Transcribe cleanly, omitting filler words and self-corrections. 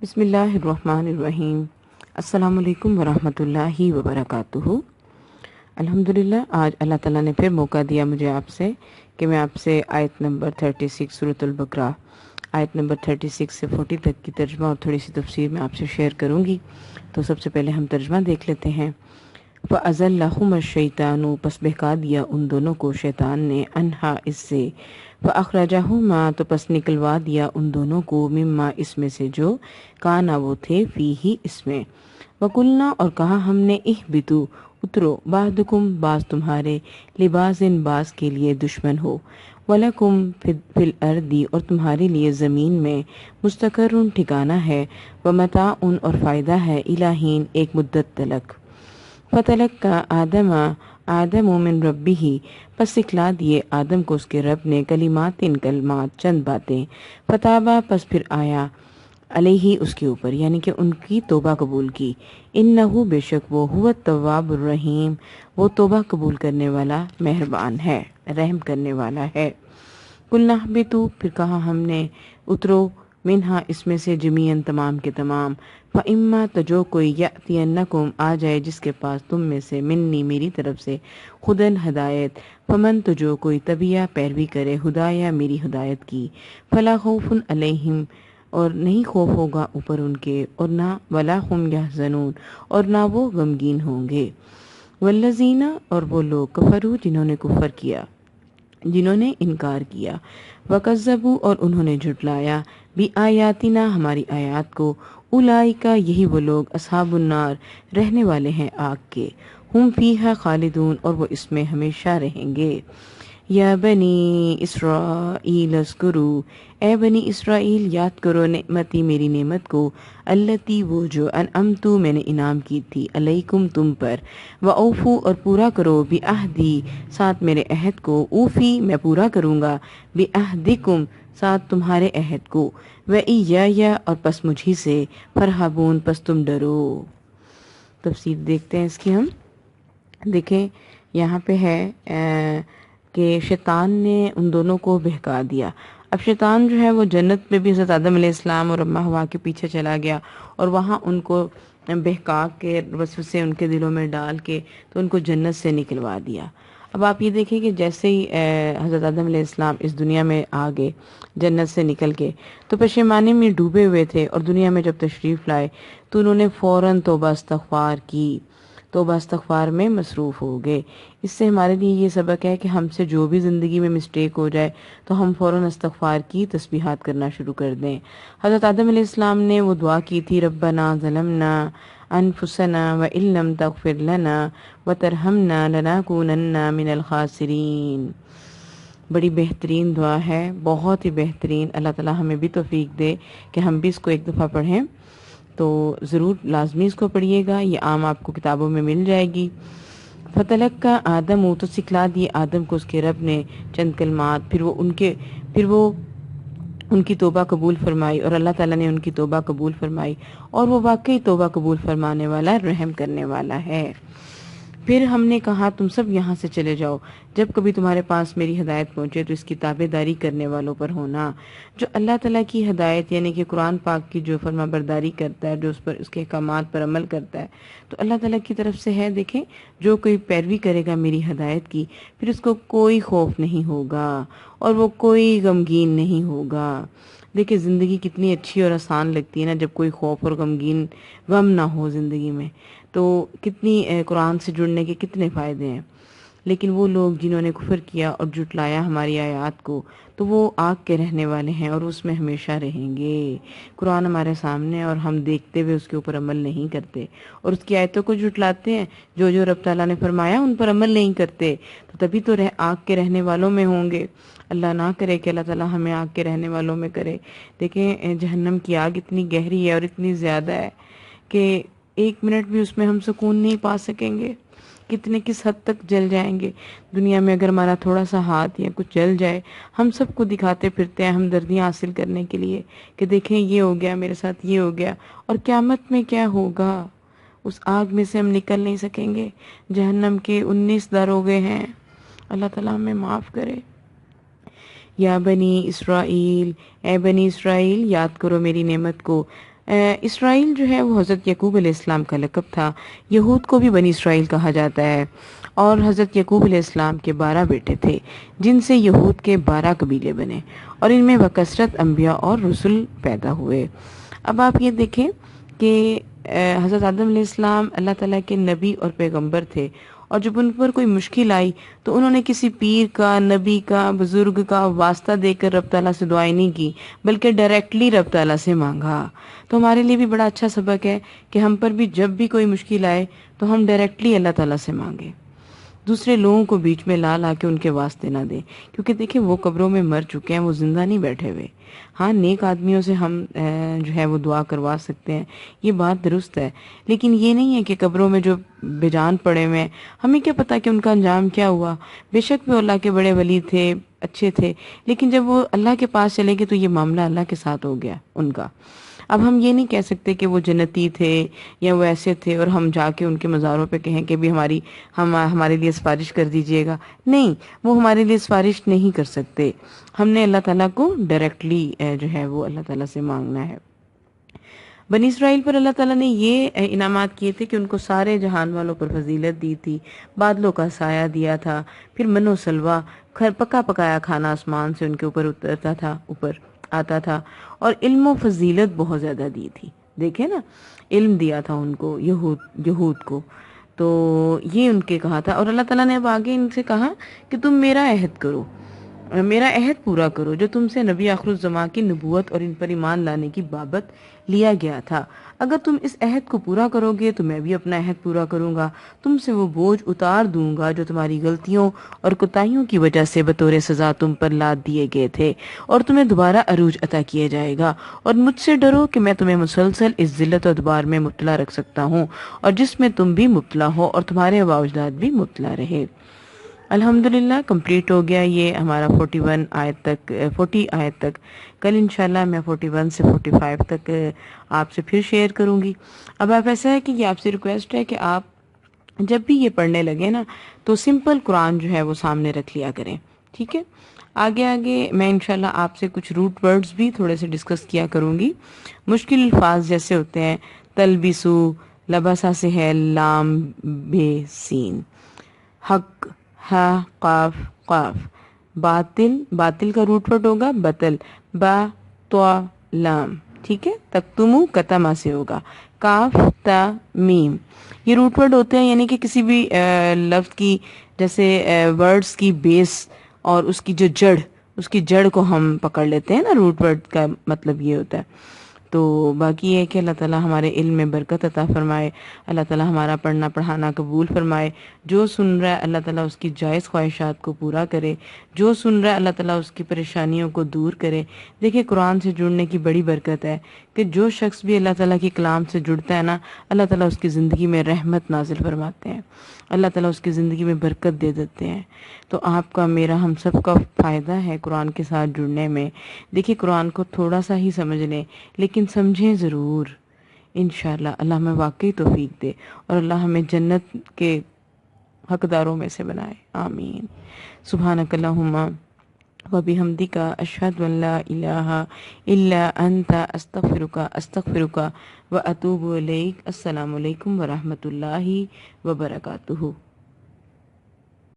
بسم اللہ الرحمن الرحیم۔ السلام علیکم ورحمۃ اللہ وبرکاتہ۔ الحمدللہ آج اللہ تعالیٰ نے پھر موقع دیا مجھے آپ سے کہ میں آپ سے آیت نمبر 36 سورۃ البقرہ آیت نمبر 36 سے 40 تک کی ترجمہ اور تھوڑی سی تفسیر میں آپ سے شیئر کروں گی۔ تو سب سے پہلے ہم ترجمہ دیکھ لیتے ہیں۔ فَأَزَلَّهُمَا الشَّيْطَانُ پس بہکا دیا ان دونوں کو شیطان نے، انہا اس سے، فَأَخْرَجَهُمَا تو پس نکلوا دیا ان دونوں کو، مما اس میں سے جو کانا وہ تھے، فیہی اس میں، وَقُلْنَا اور کہا ہم نے، اہبطوا اترو، بعضکم بعض تمہارے، لبعضٍ بعض کے لیے دشمن ہو، وَلَکُمْ فِی الْأَرْضِ اور تمہارے لیے زمین میں، مستقرٌ ٹھکانہ ہے، وَمَتَاعٌ اور فائدہ ہے، اِلیٰ حین ایک مدت تلک۔ فَتَلَقَّىٰ آدم من ربہ پس سکھلا دیے آدم کو اس کے رب نے، کلمات چند باتیں، فتابا پس پھر آیا، علیہ اس کے اوپر، یعنی کہ ان کی توبہ قبول کی، انہو بے شک وہ، هو التواب الرحیم وہ توبہ قبول کرنے والا مہربان ہے، رحم کرنے والا ہے۔ قُلْنَا اهْبِطُوا پھر کہا ہم نے، اترو، منہا اس میں سے، جمیعاً تمام کے تمام، فَإِمَّا تو جو کوئی، یَأْتِيَنَّکُمْ آ جائے جس کے پاس تم میں سے، منی میری طرف سے، خدن ہدایت، فمن تو جو کوئی تبیہ پیروی کرے، ہدایہ میری ہدایت کی، فلا خوف علیہم اور نہیں خوف ہوگا اوپر ان کے، اور نہ ولا ہم یحزنون اور نہ وہ غمگین ہوں گے، والذین اور وہ لوگ، کفروا جنہوں نے کفر کیا، جنہوں نے انکار کیا، وکذبوا اور انہوں نے جھٹلایا، بآیاتنا ہماری آیات کو، اولئک یہی وہ لوگ، اصحاب النار رہنے والے ہیں آگ کے، ہم فیہا خالدون اور وہ اس میں ہمیشہ رہیں گے۔ یا بنی اسرائیل اذکروا اے بنی اسرائیل یاد کرو نعمتی میری نعمت کو، التی وہ جو، انعمت میں نے انعام کی تھی، علیکم تم پر، واوفوا اور پورا کرو، بعہدی ساتھ میرے عہد کو، اوفی میں پورا کروں گا، بعہدکم ساتھ تمہارے عہد کو، وإیایا اور پس مجھی سے، فرحبون پس تم ڈرو۔ تفسیر دیکھتے ہیں اس کی ہم۔ دیکھیں یہاں پہ ہے کہ شیطان نے ان دونوں کو بہکا دیا۔ اب شیطان جو ہے وہ جنت میں بھی حضرت آدم علیہ السلام اور اماں حوا کے پیچھے چلا گیا، اور وہاں ان کو بہکا کے وسوسے ان کے دلوں میں ڈال کے تو ان کو جنت سے نکلوا دیا۔ اب آپ یہ دیکھیں کہ جیسے ہی حضرت آدم علیہ السلام اس دنیا میں آ گئے جنت سے نکل کے، تو پشیمانی میں ڈوبے ہوئے تھے، اور دنیا میں جب تشریف لائے تو انہوں نے فوراً توبہ استغفار کی، توبہ استغفار میں مصروف ہو گئے۔ اس سے ہمارے لیے یہ سبق ہے کہ ہم سے جو بھی زندگی میں مسٹیک ہو جائے تو ہم فوراً استغفار کی تسبیحات کرنا شروع کر دیں۔ حضرت آدم علیہ السلام نے وہ دعا کی تھی، ربنا ظلمنا انفسنا وان لم تغفر لنا وترحمنا لنکونن من الخاسرین۔ بڑی بہترین دعا ہے، بہت ہی بہترین۔ اللہ تعالی ہمیں بھی توفیق دے کہ ہم بھی اس کو ایک دفعہ پڑھیں، تو ضرور لازمی اس کو پڑھیے گا، یہ عام آپ کو کتابوں میں مل جائے گی۔ فتلقیٰ آدم تو سکھلا دیے آدم کو اس کے رب نے چند کلمات، پھر وہ ان کی توبہ قبول فرمائی، اور اللہ تعالیٰ نے ان کی توبہ قبول فرمائی، اور وہ واقعی توبہ قبول فرمانے والا، رحم کرنے والا ہے۔ پھر ہم نے کہا تم سب یہاں سے چلے جاؤ، جب کبھی تمہارے پاس میری ہدایت پہنچے تو اس کی تابع داری کرنے والوں پر ہونا۔ جو اللہ تعالیٰ کی ہدایت یعنی کہ قرآن پاک کی جو فرما برداری کرتا ہے، جو اس کے احکامات پر عمل کرتا ہے، تو اللہ تعالیٰ کی طرف سے ہے۔ دیکھیں جو کوئی پیروی کرے گا میری ہدایت کی، پھر اس کو کوئی خوف نہیں ہوگا اور وہ کوئی غمگین نہیں ہوگا۔ دیکھیں زندگی کتنی اچھی اور آسان لگتی ہے نا، جب کوئی خوف اور غم نہ ہو زندگی میں، تو کتنی قرآن سے جڑنے کے کتنے فائدے ہیں۔ لیکن وہ لوگ جنہوں نے کفر کیا اور جھٹلایا ہماری آیات کو، تو وہ آگ کے رہنے والے ہیں اور اس میں ہمیشہ رہیں گے۔ قرآن ہمارے سامنے اور ہم دیکھتے ہوئے اس کے اوپر عمل نہیں کرتے، اور اس کی آیتوں کو جھٹلاتے ہیں، جو رب تعالیٰ نے فرمایا ان پر عمل نہیں کرتے، تو تبھی تو آگ کے رہنے والوں میں ہوں گے۔ اللہ نہ کرے کہ اللہ تعالیٰ ہمیں آگ کے رہنے والوں میں کرے۔ دیکھیں جہنم کی آگ اتنی گہری ہے اور اتنی زیادہ ہے کہ ایک منٹ بھی اس میں ہم سکون نہیں پا سکیں گے، کس حد تک جل جائیں گے۔ دنیا میں اگر ہمارا تھوڑا سا ہاتھ یا کچھ جل جائے، ہم سب کو دکھاتے پھرتے ہیں ہمدردیاں حاصل کرنے کے لیے کہ دیکھیں یہ ہو گیا میرے ساتھ، یہ ہو گیا، اور قیامت میں کیا ہوگا؟ اس آگ میں سے ہم نکل نہیں سکیں گے۔ جہنم کے 19 داروغے ہیں، اللہ تعالیٰ ہمیں معاف کرے۔ یا بنی اسرائیل اے بنی اسرائیل یاد کرو میری نعمت کو، اسرائیل جو ہے وہ حضرت یعقوب علیہ السلام کا لقب تھا. یہود کو بھی بنی اسرائیل کہا جاتا ہے. اور حضرت یعقوب علیہ السلام کے 12 بیٹے تھے جن سے یہود کے 12 قبیلے بنے اور ان میں بکثرت انبیاء اور رسول پیدا ہوئے. اب آپ یہ دیکھیں کہ حضرت آدم علیہ السلام اللہ تعالیٰ کے نبی اور پیغمبر تھے، اور جب ان پر کوئی مشکل آئی تو انہوں نے کسی پیر کا، نبی کا، بزرگ کا واسطہ دے کر رب تعالیٰ سے دعائیں نہیں کی، بلکہ ڈائریکٹلی رب تعالیٰ سے مانگا. تو ہمارے لیے بھی بڑا اچھا سبق ہے کہ ہم پر بھی جب بھی کوئی مشکل آئے تو ہم ڈائریکٹلی اللہ تعالیٰ سے مانگیں، دوسرے لوگوں کو بیچ میں لا کے ان کے واسطے نہ دیں. کیونکہ دیکھیں وہ قبروں میں مر چکے ہیں، وہ زندہ نہیں بیٹھے ہوئے. ہاں نیک آدمیوں سے ہم جو ہے وہ دعا کروا سکتے ہیں، یہ بات درست ہے، لیکن یہ نہیں ہے کہ قبروں میں جو بے جان پڑے ہوئے ہیں ہمیں کیا پتا کہ ان کا انجام کیا ہوا. بے شک وہ اللہ کے بڑے ولی تھے، اچھے تھے، لیکن جب وہ اللہ کے پاس چلے گئے تو یہ معاملہ اللہ کے ساتھ ہو گیا ان کا. اب ہم یہ نہیں کہہ سکتے کہ وہ جنتی تھے یا وہ ایسے تھے اور ہم جا کے ان کے مزاروں پہ کہیں کہ بھی ہمارے لیے سفارش کر دیجئے گا. نہیں، وہ ہمارے لیے سفارش نہیں کر سکتے. ہم نے اللہ تعالیٰ کو ڈائریکٹلی جو ہے وہ اللہ تعالیٰ سے مانگنا ہے. بنی اسرائیل پر اللہ تعالیٰ نے یہ انعامات کیے تھے کہ ان کو سارے جہان والوں پر فضیلت دی تھی، بادلوں کا سایہ دیا تھا، پھر من و سلوہ پکا پکایا کھانا آسمان سے ان کے اوپر اترتا تھا، اوپر آتا تھا، اور علم و فضیلت بہت زیادہ دی تھی. دیکھیں نا، علم دیا تھا ان کو، یہود کو. تو یہ ان کے کہا تھا. اور اللہ تعالیٰ نے اب آگے ان سے کہا کہ تم میرا عہد کرو، میرا عہد پورا کرو جو تم سے نبی آخر الزماں کی نبوت اور ان پر ایمان لانے کی بابت لیا گیا تھا. اگر تم اس عہد کو پورا کرو گے تو میں بھی اپنا عہد پورا کروں گا، تم سے وہ بوجھ اتار دوں گا جو تمہاری غلطیوں اور کوتاہیوں کی وجہ سے بطور سزا تم پر لاد دیے گئے تھے، اور تمہیں دوبارہ عروج عطا کیا جائے گا. اور مجھ سے ڈرو کہ میں تمہیں مسلسل اس ذلت و ادبار میں مبتلا رکھ سکتا ہوں، اور جس میں تم بھی مبتلا ہو اور تمہارے آباء و اجداد بھی مبتلا رہے. الحمدللہ کمپلیٹ ہو گیا یہ ہمارا 40 آیت تک. کل انشاءاللہ میں 41 سے 45 تک آپ سے پھر شیئر کروں گی. اب آپ ایسا ہے کہ یہ آپ سے ریکویسٹ ہے کہ آپ جب بھی یہ پڑھنے لگے نا تو سمپل قرآن جو ہے وہ سامنے رکھ لیا کریں، ٹھیک ہے. آگے میں انشاءاللہ آپ سے کچھ روٹ ورڈز بھی تھوڑے سے ڈسکس کیا کروں گی. مشکل الفاظ جیسے ہوتے ہیں تلبسو، لبسا سے ہے لام بے سین، حق ہا قاف قاف، باطل کا روٹ ورڈ ہوگا بطل، با تو لام، ٹھیک ہے. تکتمو کتما سے ہوگا، کاف تا میم. یہ روٹ ورڈ ہوتے ہیں، یعنی کہ کسی بھی لفظ کی جیسے ورڈز کی بیس اور اس کی جو جڑ، اس کی جڑ کو ہم پکڑ لیتے ہیں نا، روٹ ورڈ کا مطلب یہ ہوتا ہے. تو باقی یہ ہے کہ اللہ تعالیٰ ہمارے علم میں برکت عطا فرمائے، اللہ تعالیٰ ہمارا پڑھنا پڑھانا قبول فرمائے. جو سن رہا ہے اللہ تعالیٰ اس کی جائز خواہشات کو پورا کرے، جو سن رہا ہے اللہ تعالیٰ اس کی پریشانیوں کو دور کرے. دیکھیں قرآن سے جڑنے کی بڑی برکت ہے کہ جو شخص بھی اللہ تعالیٰ کی کلام سے جڑتا ہے نا، اللہ تعالیٰ اس کی زندگی میں رحمت نازل فرماتے ہیں، اللہ تعالیٰ اس کی زندگی میں برکت دے دیتے ہیں. تو آپ کا، میرا، ہم سب کا فائدہ ہے قرآن کے ساتھ جڑنے میں. دیکھیں قرآن کو تھوڑا سا ہی سمجھ لیں لیکن سمجھیں ضرور. انشاءاللہ اللہ ہمیں واقعی توفیق دے اور اللہ ہمیں جنت کے حقداروں میں سے بنائے. آمین. سبحانک اللہم وبحمدک، اشہد ان لا الہ الا انت، استغفرک واتوب الیک. السلام علیکم ورحمۃ اللہ وبرکاتہ.